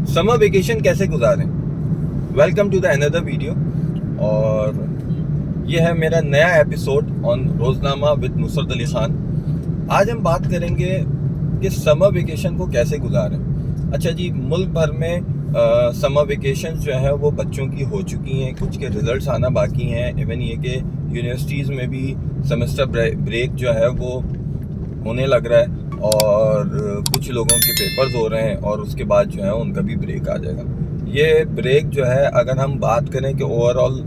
Summer vacation कैसे गुजारें। Welcome to the another video. और ये है मेरा नया episode on Roznama with Nusrat Ali Khan. आज हम बात करेंगे कि समर वेकेशन को कैसे गुजारें। अच्छा जी, मुल्क भर में समर वेकेशन जो है वो बच्चों की हो चुकी हैं, कुछ के रिजल्ट्स आना बाकी हैं। इवन ये कि यूनिवर्सिटीज़ में भी सेमेस्टर ब्रेक जो है वो होने लग रहा है और कुछ लोगों के पेपर्स हो रहे हैं और उसके बाद जो है उनका भी ब्रेक आ जाएगा। ये ब्रेक जो है, अगर हम बात करें कि ओवरऑल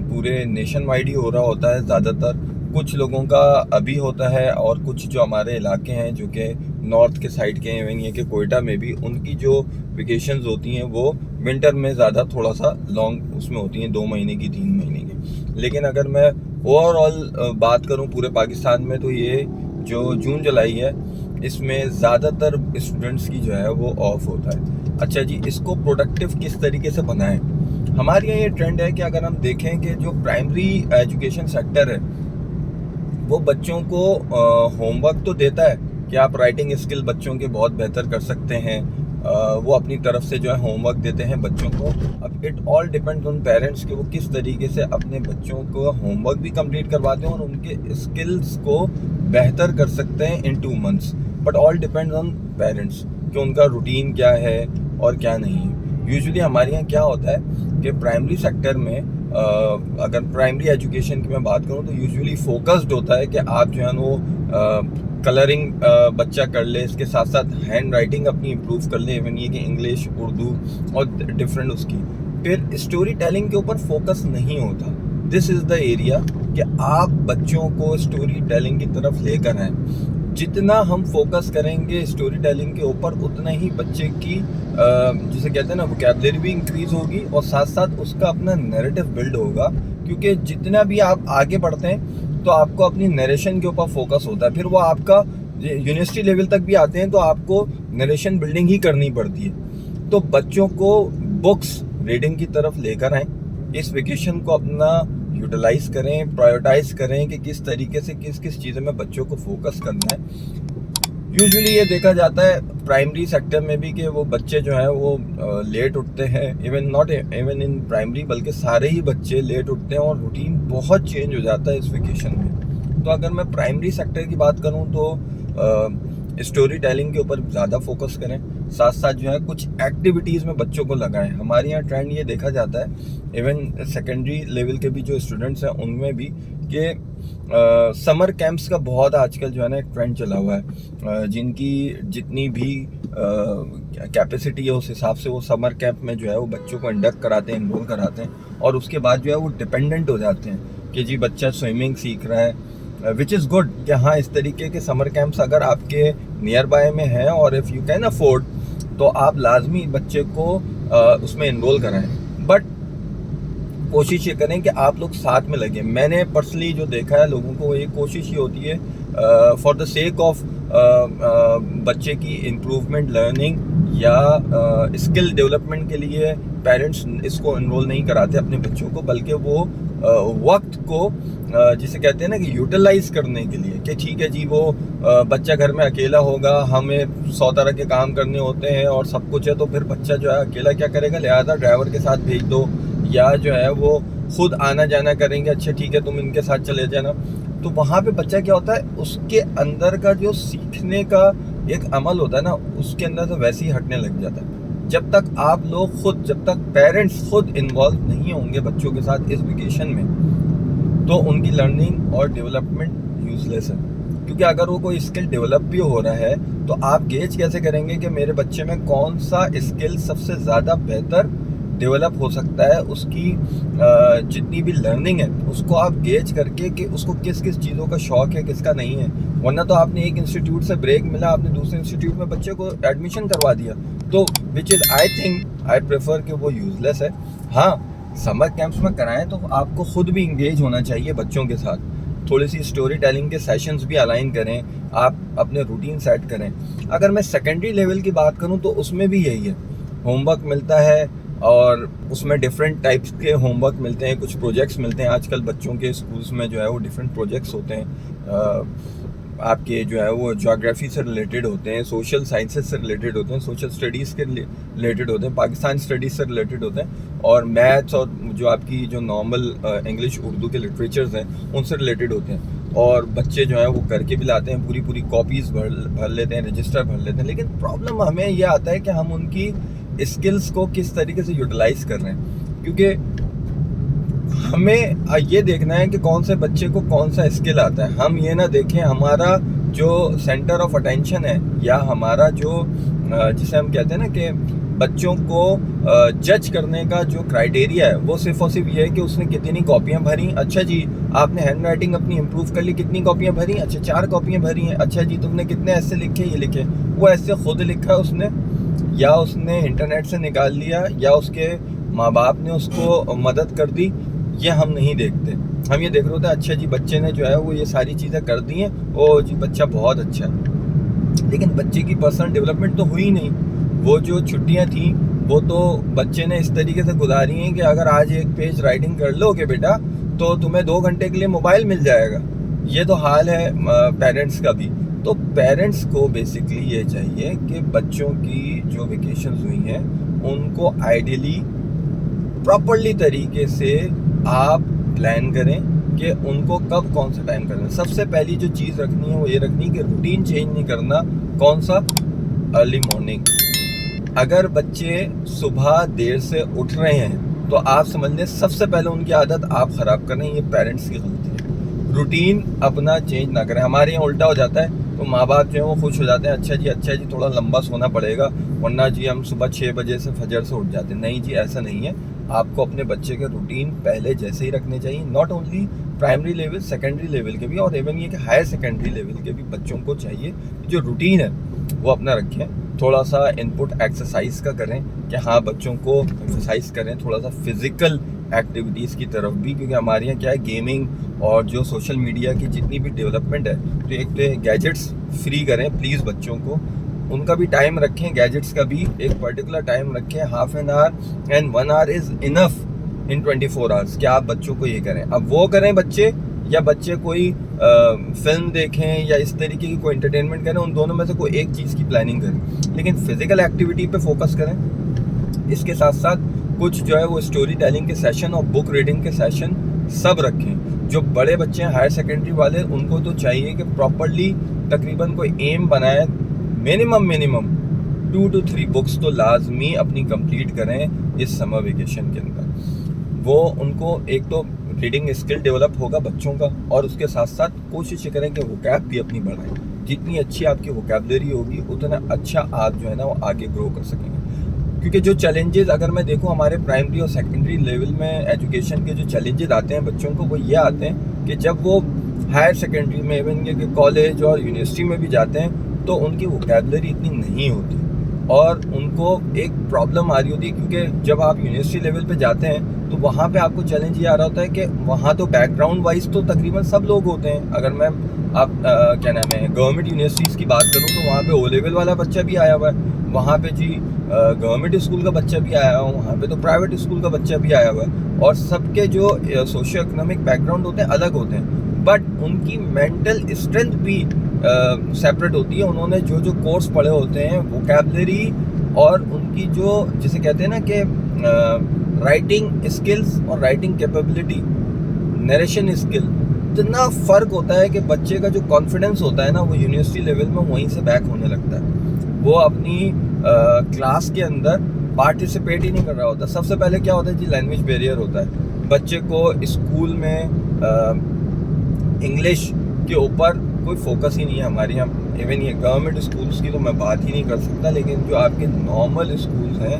पूरे नेशन वाइड ही हो रहा होता है ज़्यादातर, कुछ लोगों का अभी होता है और कुछ जो हमारे इलाके हैं जो कि नॉर्थ के साइड के हैं, इवन ये कि कोयटा में भी उनकी जो वेकेशंस होती हैं वो विंटर में ज़्यादा थोड़ा सा लॉन्ग उसमें होती हैं, 2 महीने की 3 महीने की। लेकिन अगर मैं ओवरऑल बात करूं पूरे पाकिस्तान में, तो ये जो जून जुलाई है इसमें ज़्यादातर स्टूडेंट्स की जो है वो ऑफ होता है। अच्छा जी, इसको प्रोडक्टिव किस तरीके से बनाएं। हमारे यहाँ ये ट्रेंड है कि अगर हम देखें कि जो प्राइमरी एजुकेशन सेक्टर है वो बच्चों को होमवर्क तो देता है कि आप राइटिंग स्किल बच्चों के बहुत बेहतर कर सकते हैं। वो अपनी तरफ से जो है होमवर्क देते हैं बच्चों को। अब it all depends on parents कि वो किस तरीके से अपने बच्चों को होमवर्क भी कंप्लीट करवाते हैं और उनके स्किल्स को बेहतर कर सकते हैं इन 2 months. But all depends on parents कि उनका रूटीन क्या है और क्या नहीं है। यूजुअली हमारे यहाँ क्या होता है कि प्राइमरी सेक्टर में अगर प्राइमरी एजुकेशन की मैं बात करूँ तो यूजुअली फोकस्ड होता है कि आप जो है वो कलरिंग बच्चा कर ले, इसके साथ साथ हैंड राइटिंग अपनी इम्प्रूव कर ले, इवन ये कि इंग्लिश, उर्दू और डिफरेंट उसकी। फिर स्टोरी टेलिंग के ऊपर फोकस नहीं होता। दिस इज़ द एरिया कि आप बच्चों को स्टोरी टेलिंग की तरफ लेकर आएँ। जितना हम फोकस करेंगे स्टोरी टेलिंग के ऊपर उतना ही बच्चे की जिसे कहते हैं ना वोकैबुलरी भी इंक्रीज होगी और साथ साथ उसका अपना नैरेटिव बिल्ड होगा। क्योंकि जितना भी आप आगे बढ़ते हैं तो आपको अपनी नरेशन के ऊपर फोकस होता है। फिर वो आपका यूनिवर्सिटी लेवल तक भी आते हैं तो आपको नरेशन बिल्डिंग ही करनी पड़ती है। तो बच्चों को बुक्स रीडिंग की तरफ लेकर आएँ। इस वेकेशन को अपना यूटिलाइज करें, प्रायोरिटाइज करें कि किस तरीके से किस किस चीज़ों में बच्चों को फोकस करना है। यूजुअली ये देखा जाता है प्राइमरी सेक्टर में भी कि वो बच्चे जो हैं वो लेट उठते हैं। Even not even in primary बल्कि सारे ही बच्चे लेट उठते हैं और रूटीन बहुत चेंज हो जाता है इस वेकेशन में। तो अगर मैं प्राइमरी सेक्टर की बात करूं तो स्टोरी टेलिंग के ऊपर ज़्यादा फोकस करें, साथ साथ जो है कुछ एक्टिविटीज़ में बच्चों को लगाएं। हमारे यहाँ ट्रेंड ये देखा जाता है इवन सेकेंडरी लेवल के भी जो स्टूडेंट्स हैं उनमें भी कि समर कैंप्स का बहुत आजकल जो है ना एक ट्रेंड चला हुआ है। जिनकी जितनी भी कैपेसिटी है उस हिसाब से वो समर कैंप में जो है वो बच्चों को इंडक्ट कराते हैं, इनरोल कराते हैं और उसके बाद जो है वो डिपेंडेंट हो जाते हैं कि जी बच्चा स्विमिंग सीख रहा है, विच इज़ गुड कि हाँ इस तरीके के समर कैंप्स अगर आपके नियर बाय में हैं और इफ़ यू कैन अफोर्ड तो आप लाजमी बच्चे को उसमें इनरोल कराएं। बट कोशिश ये करें कि आप लोग साथ में लगे। मैंने पर्सनली जो देखा है लोगों को, ये कोशिश ये होती है फॉर द सेक ऑफ बच्चे की इम्प्रूवमेंट लर्निंग या स्किल डेवलपमेंट के लिए पेरेंट्स इसको इनरोल नहीं कराते अपने बच्चों को, बल्कि वो वक्त को जिसे कहते हैं ना कि यूटिलाइज करने के लिए कि ठीक है जी वो बच्चा घर में अकेला होगा, हमें 100 तरह के काम करने होते हैं और सब कुछ है, तो फिर बच्चा जो है अकेला क्या करेगा, लिहाजा ड्राइवर के साथ भेज दो या जो है वो खुद आना जाना करेंगे। अच्छा ठीक है तुम इनके साथ चले जाना। तो वहाँ पे बच्चा क्या होता है, उसके अंदर का जो सीखने का एक अमल होता है ना उसके अंदर तो वैसे ही हटने लग जाता है। जब तक आप लोग खुद, जब तक पेरेंट्स खुद इन्वॉल्व नहीं होंगे बच्चों के साथ इस वेकेशन में, तो उनकी लर्निंग और डेवलपमेंट यूजलेस है। क्योंकि अगर वो कोई स्किल डेवलप भी हो रहा है तो आप गेज कैसे करेंगे कि मेरे बच्चे में कौन सा स्किल सबसे ज़्यादा बेहतर डेवलप हो सकता है। उसकी जितनी भी लर्निंग है उसको आप गेज करके कि उसको किस किस चीज़ों का शौक है, किसका नहीं है। वरना तो आपने एक इंस्टीट्यूट से ब्रेक मिला, आपने दूसरे इंस्टीट्यूट में बच्चे को एडमिशन करवा दिया, तो विच इज़ आई प्रेफर कि वो यूजलेस है। हाँ, समर कैंप्स में कराएं तो आपको खुद भी इंगेज होना चाहिए बच्चों के साथ, थोड़ी सी स्टोरी टेलिंग के सेशंस भी अलाइन करें, आप अपने रूटीन सेट करें। अगर मैं सेकेंडरी लेवल की बात करूं तो उसमें भी यही है, होमवर्क मिलता है और उसमें डिफरेंट टाइप्स के होमवर्क मिलते हैं, कुछ प्रोजेक्ट्स मिलते हैं। आजकल बच्चों के स्कूल्स में जो है वो डिफरेंट प्रोजेक्ट्स होते हैं। आपके जो है वो ज्योग्राफी से रिलेटेड होते हैं, सोशल साइंसेस से रिलेटेड होते हैं, सोशल स्टडीज़ के रिलेटेड होते हैं, पाकिस्तान स्टडीज़ से रिलेटेड होते हैं, और मैथ्स और जो आपकी जो नॉर्मल इंग्लिश उर्दू के लिटरेचर्स हैं उनसे रिलेटेड होते हैं। और बच्चे जो हैं वो करके भी लाते हैं, पूरी पूरी कॉपीज़ भर लेते हैं, रजिस्टर भर लेते हैं। लेकिन प्रॉब्लम हमें ये आता है कि हम उनकी स्किल्स को किस तरीके से यूटिलाइज़ कर रहे हैं, क्योंकि हमें ये देखना है कि कौन से बच्चे को कौन सा स्किल आता है। हम ये ना देखें हमारा जो सेंटर ऑफ अटेंशन है या हमारा जो जिसे हम कहते हैं ना कि बच्चों को जज करने का जो क्राइटेरिया है वो सिर्फ और सिर्फ ये है कि उसने कितनी कॉपियाँ भरी। अच्छा जी, आपने हैंड राइटिंग अपनी इम्प्रूव कर ली, कितनी कॉपियाँ भरी? अच्छा 4 कॉपियाँ भरी हैं। अच्छा जी, तुमने कितने ऐसे लिखे? ये लिखे। वो ऐसे खुद लिखा उसने, या उसने इंटरनेट से निकाल लिया, या उसके माँ बाप ने उसको मदद कर दी, ये हम नहीं देखते। हम ये देख रहे होते हैं अच्छा जी बच्चे ने जो है वो ये सारी चीज़ें कर दी हैं, ओ जी बच्चा बहुत अच्छा है। लेकिन बच्चे की पर्सनल डेवलपमेंट तो हुई नहीं। वो जो छुट्टियां थी वो तो बच्चे ने इस तरीके से गुजारी हैं कि अगर आज एक पेज राइटिंग कर लोगे बेटा तो तुम्हें 2 घंटे के लिए मोबाइल मिल जाएगा। ये तो हाल है पेरेंट्स का भी। तो पेरेंट्स को बेसिकली ये चाहिए कि बच्चों की जो वेकेशंस हुई हैं उनको आइडियली प्रॉपरली तरीके से आप प्लान करें कि उनको कब कौन सा टाइम करना है। सबसे पहली जो चीज़ रखनी है वो ये रखनी है कि रूटीन चेंज नहीं करना। कौन सा? Early morning. अगर बच्चे सुबह देर से उठ रहे हैं तो आप समझ लें सबसे पहले उनकी आदत आप ख़राब कर रहे हैं। ये पेरेंट्स की गलती है। रूटीन अपना चेंज ना करें। हमारे यहाँ उल्टा हो जाता है, तो माँ बाप जो है वो खुश हो जाते हैं, अच्छा जी थोड़ा लंबा सोना पड़ेगा, वरना जी हम सुबह 6 बजे से फजर से उठ जाते हैं। नहीं जी, ऐसा नहीं है। आपको अपने बच्चे के रूटीन पहले जैसे ही रखने चाहिए। Not only primary level, secondary level के भी, और इवन ये कि हायर सेकेंडरी लेवल के भी बच्चों को चाहिए जो रूटीन है वो अपना रखें। थोड़ा सा इनपुट एक्सरसाइज का करें कि हाँ बच्चों को एक्सरसाइज करें, थोड़ा सा फिजिकल एक्टिविटीज़ की तरफ भी, क्योंकि हमारे यहाँ क्या है गेमिंग और जो सोशल मीडिया की जितनी भी डेवलपमेंट है, तो एक तो गैजेट्स फ्री करें प्लीज़ बच्चों को। उनका भी टाइम रखें, गैजेट्स का भी एक पर्टिकुलर टाइम रखें। Half an hour and 1 our is enough in 24 hours कि आप बच्चों को ये करें। अब वो करें बच्चे, या बच्चे कोई फिल्म देखें या इस तरीके की कोई एंटरटेनमेंट करें, उन दोनों में से कोई एक चीज़ की प्लानिंग करें, लेकिन फिजिकल एक्टिविटी पे फोकस करें। इसके साथ साथ कुछ जो है वो स्टोरी टेलिंग के सेशन और बुक रीडिंग के सेशन सब रखें। जो बड़े बच्चे हैं हायर सेकेंडरी वाले, उनको तो चाहिए कि प्रॉपरली तकरीबन कोई एम बनाए, मिनिमम 2 to 3 बुक्स तो लाजमी अपनी कंप्लीट करें इस समर वेकेशन के अंदर। वो उनको एक तो रीडिंग स्किल डेवलप होगा बच्चों का, और उसके साथ साथ कोशिश करें कि वोकैब भी अपनी बढ़ाएं। जितनी अच्छी आपकी वोकैबलरी होगी उतना अच्छा आप जो है ना वो आगे ग्रो कर सकेंगे। क्योंकि जो चैलेंजेस अगर मैं देखूं हमारे प्राइमरी और सेकेंडरी लेवल में एजुकेशन के जो चैलेंजेस आते हैं बच्चों को, वो ये आते हैं कि जब वो हायर सेकेंडरी में, इवन के कॉलेज और यूनिवर्सिटी में भी जाते हैं, तो उनकी वोकैबलरी इतनी नहीं होती और उनको एक प्रॉब्लम आ रही होती है। क्योंकि जब आप यूनिवर्सिटी लेवल पे जाते हैं तो वहाँ पे आपको चैलेंज ये आ रहा होता है कि वहाँ तो बैकग्राउंड वाइज तो तकरीबन सब लोग होते हैं। अगर मैं आप क्या नाम है गवर्नमेंट यूनिवर्सिटीज़ की बात करूँ तो वहाँ पे ओ लेवल वाला बच्चा भी आया हुआ है, वहाँ पे जी गवर्नमेंट स्कूल का बच्चा भी आया हुआ है, वहाँ पे तो प्राइवेट स्कूल का बच्चा भी आया हुआ है, और सबके जो सोशियो इकोनॉमिक बैकग्राउंड होते हैं अलग होते हैं, बट उनकी मेंटल स्ट्रेंथ भी सेपरेट होती है। उन्होंने जो जो कोर्स पढ़े होते हैं, वोकैबलरी और उनकी जो जिसे कहते हैं ना कि राइटिंग स्किल्स और राइटिंग कैपेबिलिटी, नरेशन स्किल, इतना फ़र्क होता है कि बच्चे का जो कॉन्फिडेंस होता है ना वो यूनिवर्सिटी लेवल में वहीं से बैक होने लगता है। वो अपनी क्लास के अंदर पार्टिसिपेट ही नहीं कर रहा होता। सबसे पहले क्या होता है जी, लैंग्वेज बैरियर होता है। बच्चे को स्कूल में इंग्लिश के ऊपर कोई फोकस ही नहीं है हमारे यहाँ। इवन ये गवर्नमेंट स्कूल्स की तो मैं बात ही नहीं कर सकता, लेकिन जो आपके नॉर्मल स्कूल्स हैं,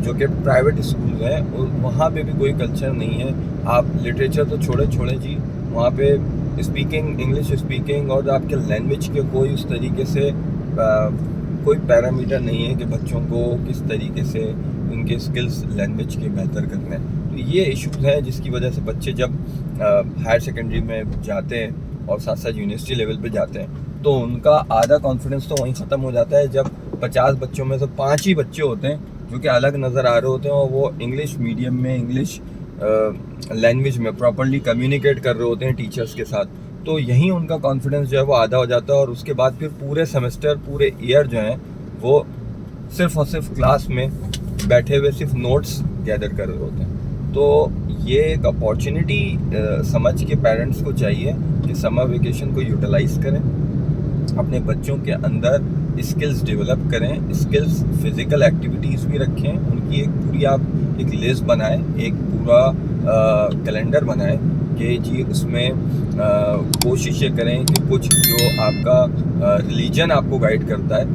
जो कि प्राइवेट स्कूल्स हैं, वहाँ पे भी कोई कल्चर नहीं है। आप लिटरेचर तो छोड़े जी, वहाँ पे स्पीकिंग, इंग्लिश स्पीकिंग और आपके लैंग्वेज के कोई उस तरीके से कोई पैरामीटर नहीं है कि बच्चों को किस तरीके से उनके स्किल्स लैंग्वेज के बेहतर करने हैं। तो ये इश्यूज़ हैं जिसकी वजह से बच्चे जब हायर सेकेंडरी में जाते हैं और साथ साथ यूनिवर्सिटी लेवल पे जाते हैं तो उनका आधा कॉन्फिडेंस तो वहीं ख़त्म हो जाता है जब 50 बच्चों में से 5 ही बच्चे होते हैं जो कि अलग नज़र आ रहे होते हैं और वो इंग्लिश मीडियम में, इंग्लिश लैंग्वेज में प्रॉपरली कम्युनिकेट कर रहे होते हैं टीचर्स के साथ। तो यहीं उनका कॉन्फिडेंस जो है वो आधा हो जाता है, और उसके बाद फिर पूरे सेमेस्टर, पूरे ईयर जो है वो सिर्फ और सिर्फ क्लास में बैठे हुए सिर्फ नोट्स गैदर कर रहे होते हैं। तो ये एक अपॉर्चुनिटी समझ के पेरेंट्स को चाहिए कि समर वेकेशन को यूटिलाइज करें, अपने बच्चों के अंदर स्किल्स डेवलप करें, स्किल्स फिजिकल एक्टिविटीज़ भी रखें, उनकी एक पूरी आप एक लिस्ट बनाएं, एक पूरा कैलेंडर बनाएं कि जी उसमें कोशिश ये करें कि कुछ जो आपका रिलीजन आपको गाइड करता है,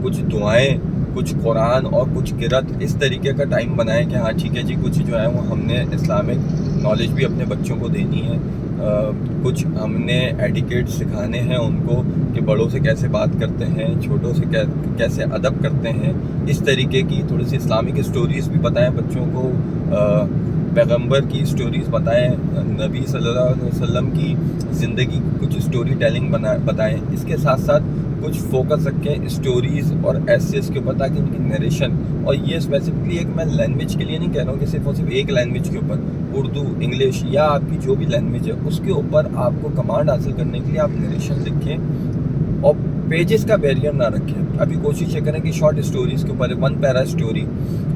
कुछ दुआएं, कुछ कुरान और कुछ किरत, इस तरीके का टाइम बनाएं कि हाँ ठीक है जी, कुछ जो है वो हमने इस्लामिक नॉलेज भी अपने बच्चों को देनी है, कुछ हमने एटिकेट सिखाने हैं उनको कि बड़ों से कैसे बात करते हैं, छोटों से कैसे अदब करते हैं, इस तरीके की थोड़ी सी इस्लामिक स्टोरीज़ भी बताएं बच्चों को, पैगंबर की स्टोरीज़ बताएं, नबी सल्लल्लाहु अलैहि वसल्लम की ज़िंदगी कुछ स्टोरी टेलिंग बताएं। इसके साथ साथ कुछ फोकस रखें स्टोरीज़ और एसेस के ऊपर, ताकि उनकी नरेशन, और ये स्पेसिफिकली एक मैं लैंग्वेज के लिए नहीं कह रहा हूँ कि सिर्फ और सिर्फ एक लैंग्वेज के ऊपर, उर्दू, इंग्लिश या आपकी जो भी लैंग्वेज है उसके ऊपर आपको कमांड हासिल करने के लिए आप नरेशन लिखें और पेजेस का बैरियर ना रखें। अभी कोशिश ये करें कि शॉर्ट स्टोरीज़ के ऊपर 1 पैरा स्टोरी,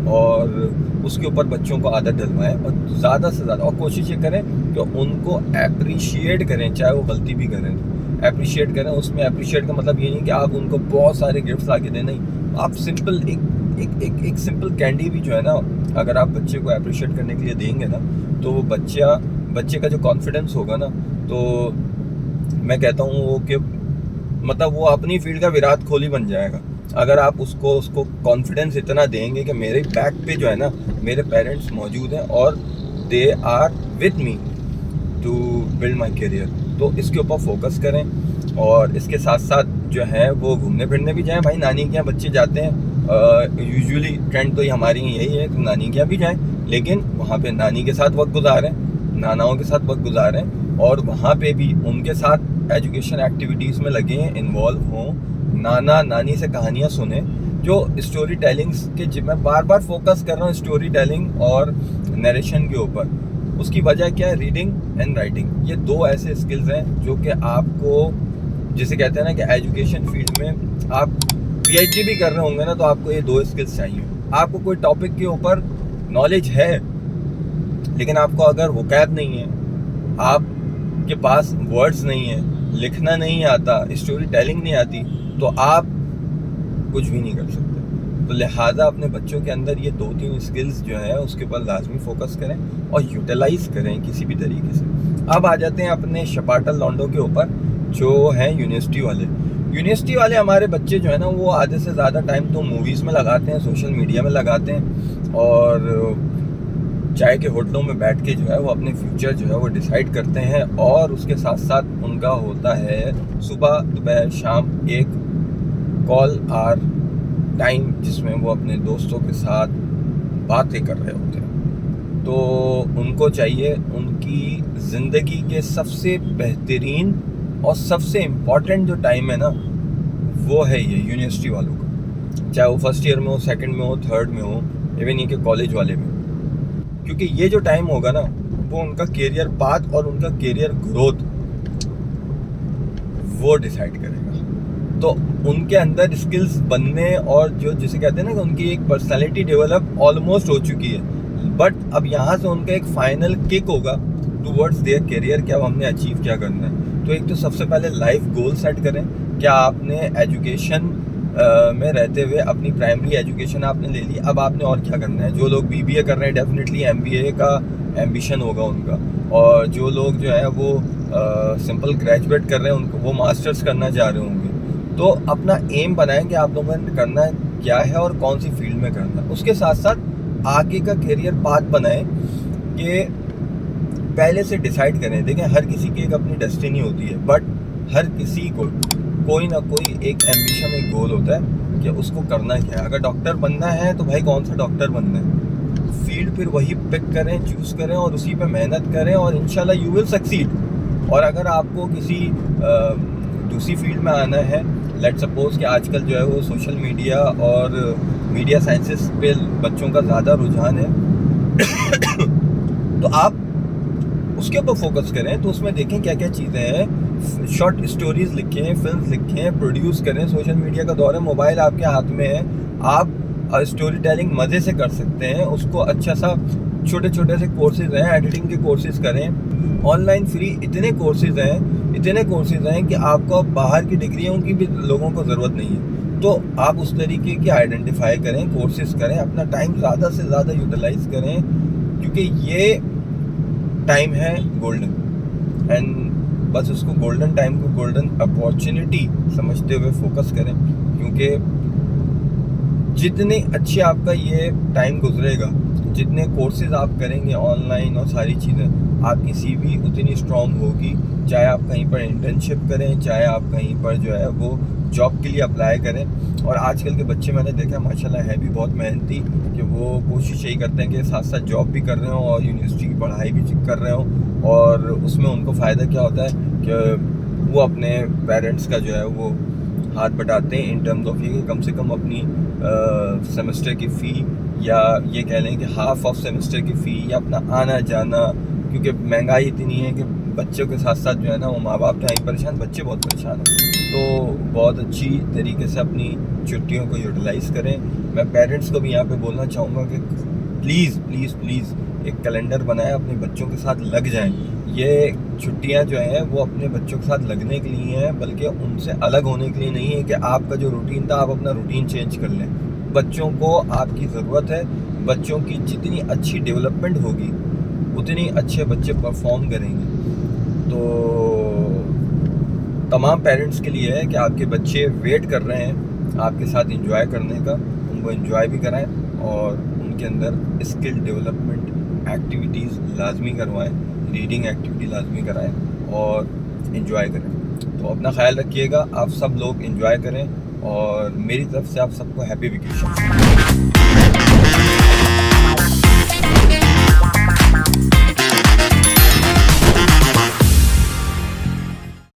और उसके ऊपर बच्चों को आदत डलवाएं, और ज़्यादा से ज़्यादा, और कोशिश ये करें कि उनको अप्रिशिएट करें, चाहे वो गलती भी करें अप्रिशिएट करें। उसमें अप्रिशिएट का मतलब ये नहीं कि आप उनको बहुत सारे गिफ्ट्स ला के दें, नहीं, आप सिंपल एक सिंपल कैंडी भी जो है ना, अगर आप बच्चे को अप्रिशिएट करने के लिए देंगे ना, तो वो बच्चे का जो कॉन्फिडेंस होगा ना, तो मैं कहता हूँ वो कि मतलब वो अपनी फील्ड का विराट कोहली बन जाएगा। अगर आप उसको कॉन्फिडेंस इतना देंगे कि मेरे बैक पे जो है ना मेरे पेरेंट्स मौजूद हैं और they are with me to build my career, तो इसके ऊपर फोकस करें। और इसके साथ साथ जो है वो घूमने फिरने भी जाएं। भाई नानी के यहाँ बच्चे जाते हैं, यूजुअली ट्रेंड तो हमारी यही है कि नानी के यहाँ भी जाएं, लेकिन वहाँ पे नानी के साथ वक्त गुजारें, नानाओं के साथ वक्त गुजारें, और वहाँ पे भी उनके साथ एजुकेशन एक्टिविटीज़ में लगें, इन्वॉल्व हों, नाना नानी से कहानियाँ सुने, जो स्टोरी टेलिंग्स के, मैं बार बार फोकस कर रहा हूँ स्टोरी टेलिंग और नरेशन के ऊपर। उसकी वजह क्या है? Reading and writing. ये 2 ऐसे स्किल्स हैं जो कि आपको, जिसे कहते हैं ना कि एजुकेशन फील्ड में आप PhD भी कर रहे होंगे ना, तो आपको ये 2 स्किल्स चाहिए। आपको कोई टॉपिक के ऊपर नॉलेज है, लेकिन आपको अगर वोकैब नहीं है, आपके पास वर्ड्स नहीं है, लिखना नहीं आता, स्टोरी टेलिंग नहीं आती, तो आप कुछ भी नहीं कर सकते। तो लिहाजा अपने बच्चों के अंदर ये 2-3 स्किल्स जो है उसके ऊपर लाजमी फोकस करें और यूटिलाइज करें किसी भी तरीके से। अब आ जाते हैं अपने शपाटल लॉन्डो के ऊपर, जो हैं यूनिवर्सिटी वाले हमारे बच्चे जो है ना, वो आधे से ज़्यादा टाइम तो मूवीज़ में लगाते हैं, सोशल मीडिया में लगाते हैं, और चाय के होटलों में बैठ के जो है वो अपने फ्यूचर जो है वो डिसाइड करते हैं। और उसके साथ साथ उनका होता है सुबह, दोपहर, शाम एक कॉल आर टाइम, जिसमें वो अपने दोस्तों के साथ बातें कर रहे होते हैं। तो उनको चाहिए उनकी ज़िंदगी के सबसे बेहतरीन और सबसे इम्पॉर्टेंट जो टाइम है ना, वो है ये यूनिवर्सिटी वालों का, चाहे वो फर्स्ट ईयर में हो, सेकंड में हो, थर्ड में हो, इवन ये कि कॉलेज वाले में, क्योंकि ये जो टाइम होगा ना, वो उनका कैरियर पाथ और उनका कैरियर ग्रोथ वो डिसाइड करेगा। तो उनके अंदर स्किल्स बनने और जो जिसे कहते हैं ना कि उनकी एक पर्सनालिटी डेवलप ऑलमोस्ट हो चुकी है, बट अब यहाँ से उनका एक फाइनल किक होगा टूवर्ड्स देयर करियर कि अब हमने अचीव क्या करना है। तो एक तो सबसे पहले लाइफ गोल सेट करें। क्या आपने एजुकेशन में रहते हुए अपनी प्राइमरी एजुकेशन आपने ले ली, अब आपने और क्या करना है। जो लोग BBA कर रहे हैं, डेफिनेटली MBA का एम्बिशन होगा उनका, और जो लोग जो है वो सिंपल ग्रेजुएट कर रहे हैं, उनको वो मास्टर्स करना चाह रहे होंगे। तो अपना एम बनाएं कि आप लोगों ने करना है क्या है और कौन सी फील्ड में करना है। उसके साथ साथ आगे का करियर पाथ बनाएं कि पहले से डिसाइड करें। देखें, हर किसी की एक अपनी डेस्टिनी होती है, बट हर किसी को कोई ना कोई एक एम्बिशन, एक गोल होता है कि उसको करना क्या है। अगर डॉक्टर बनना है तो भाई कौन सा डॉक्टर बनना है, फील्ड फिर वही पिक करें, चूज़ करें और उसी पे मेहनत करें और इंशाल्लाह यू विल सक्सीड। और अगर आपको किसी दूसरी फील्ड में आना है, लेट्स सपोज कि आजकल जो है वो सोशल मीडिया और मीडिया साइंसेस पे बच्चों का ज़्यादा रुझान है तो आप उसके ऊपर फोकस करें। तो उसमें देखें क्या क्या चीज़ें हैं, शॉर्ट स्टोरीज लिखें, फिल्म लिखें, प्रोड्यूस करें। सोशल मीडिया का दौर है, मोबाइल आपके हाथ में है, आप स्टोरी टेलिंग मज़े से कर सकते हैं। उसको अच्छा सा छोटे छोटे से कोर्सेज हैं, एडिटिंग के कोर्सेज करें। ऑनलाइन फ्री इतने कोर्सेज हैं कि आपको बाहर की डिग्रियों की भी लोगों को ज़रूरत नहीं है। तो आप उस तरीके की आइडेंटिफाई करें, कोर्सेज करें, अपना टाइम ज़्यादा से ज़्यादा यूटिलाइज करें, क्योंकि ये टाइम है गोल्डन। एंड बस उसको गोल्डन टाइम को गोल्डन अपॉर्चुनिटी समझते हुए फोकस करें, क्योंकि जितने अच्छे आपका ये टाइम गुजरेगा, जितने कोर्सेज आप करेंगे ऑनलाइन और सारी चीज़ें, आपकी सीवी उतनी स्ट्रांग होगी। चाहे आप कहीं पर इंटर्नशिप करें, चाहे आप कहीं पर जो है वो जॉब के लिए अप्लाई करें। और आजकल के बच्चे मैंने देखा माशाल्लाह है भी बहुत मेहनती, कि वो कोशिश यही करते हैं कि साथ साथ जॉब भी कर रहे हो और यूनिवर्सिटी की पढ़ाई भी कर रहे हो। और उसमें उनको फ़ायदा क्या होता है कि वो अपने पेरेंट्स का जो है वो हाथ बटाते हैं, इन टर्म्स ऑफ ये कि कम से कम अपनी सेमेस्टर की फ़ी, या ये कह लें कि हाफ ऑफ सेमेस्टर की फ़ी, या अपना आना जाना, क्योंकि महंगाई इतनी है कि बच्चों के साथ साथ जो है ना वो माँ बाप तो हैं परेशान, बच्चे बहुत परेशान हैं। तो बहुत अच्छी तरीके से अपनी छुट्टियों को यूटिलाइज़ करें। मैं पेरेंट्स को भी यहाँ पे बोलना चाहूँगा कि प्लीज़ प्लीज़ प्लीज़ एक कैलेंडर बनाएं, अपने बच्चों के साथ लग जाएं। ये छुट्टियाँ जो हैं वो अपने बच्चों के साथ लगने के लिए हैं, बल्कि उनसे अलग होने के लिए नहीं है कि आपका जो रूटीन था आप अपना रूटीन चेंज कर लें। बच्चों को आपकी ज़रूरत है। बच्चों की जितनी अच्छी डेवलपमेंट होगी उतनी अच्छे बच्चे परफॉर्म करेंगे। तो तमाम पेरेंट्स के लिए है कि आपके बच्चे वेट कर रहे हैं आपके साथ एंजॉय करने का, उनको एंजॉय भी कराएं और उनके अंदर स्किल डेवलपमेंट एक्टिविटीज़ लाजमी करवाएं, रीडिंग एक्टिविटी लाजमी कराएं और एंजॉय करें। तो अपना ख्याल रखिएगा, आप सब लोग एंजॉय करें और मेरी तरफ से आप सबको हैप्पी वेकेशन।